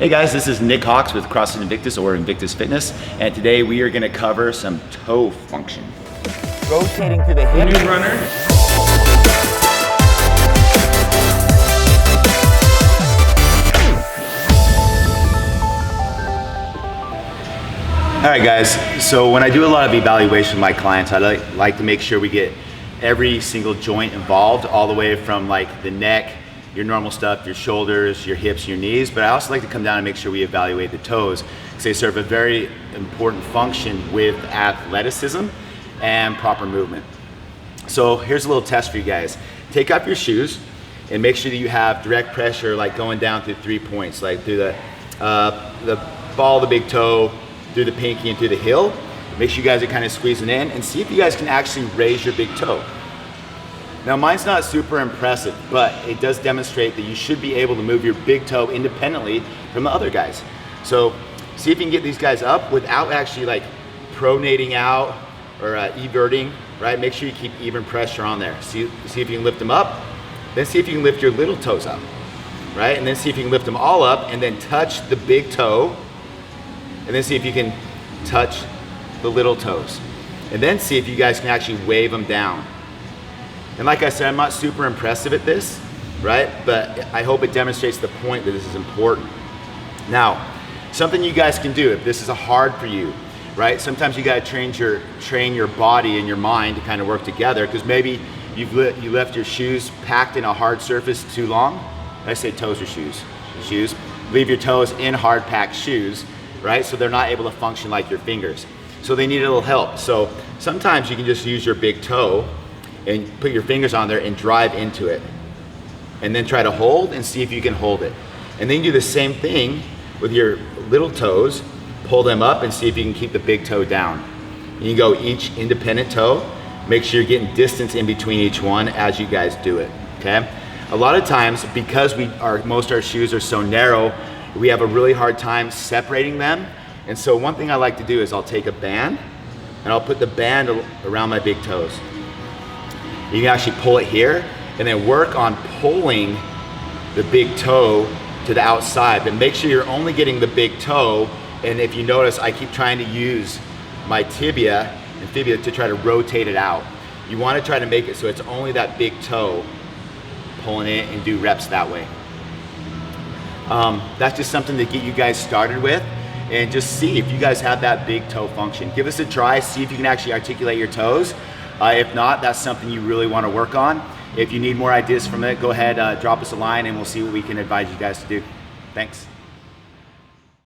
Hey guys, this is Nick Hawks with CrossFit Invictus or Invictus Fitness, and today we are going to cover some toe function. Rotating to the hip. New runner. All right guys, so when I do a lot of evaluation with my clients, I like to make sure we get every single joint involved, all the way from like the neck, your normal stuff, your shoulders, your hips, your knees, but I also like to come down and make sure we evaluate the toes because they serve a very important function with athleticism and proper movement. So here's a little test for you guys. Take off your shoes and make sure that you have direct pressure, like going down through 3 points, like through the ball of the big toe, through the pinky and through the heel. Make sure you guys are kind of squeezing in and see if you guys can actually raise your big toe. Now mine's not super impressive, but it does demonstrate that you should be able to move your big toe independently from the other guys. So see if you can get these guys up without actually like pronating out or everting, right? Make sure you keep even pressure on there. See if you can lift them up, then see if you can lift your little toes up, right? And then see if you can lift them all up and then touch the big toe, and then see if you can touch the little toes. And then see if you guys can actually wave them down. And like I said, I'm not super impressive at this, right? But I hope it demonstrates the point that this is important. Now, something you guys can do if this is hard for you, right? Sometimes you gotta train your body and your mind to kind of work together, because maybe you left your shoes packed in a hard surface too long. I say toes or shoes. Shoes. Leave your toes in hard packed shoes, right? So they're not able to function like your fingers. So they need a little help. So sometimes you can just use your big toe and put your fingers on there and drive into it. And then try to hold and see if you can hold it. And then do the same thing with your little toes, pull them up and see if you can keep the big toe down. And you go each independent toe, make sure you're getting distance in between each one as you guys do it, okay? A lot of times, because most of our shoes are so narrow, we have a really hard time separating them. And so one thing I like to do is I'll take a band and I'll put the band around my big toes. You can actually pull it here and then work on pulling the big toe to the outside, but make sure you're only getting the big toe. And if you notice, I keep trying to use my tibia and fibula to try to rotate it out. You want to try to make it so it's only that big toe, pulling it, and do reps that way. That's just something to get you guys started with, and just see if you guys have that big toe function. Give us a try, see if you can actually articulate your toes. If not, that's something you really want to work on. If you need more ideas from it, go ahead, drop us a line and we'll see what we can advise you guys to do. Thanks.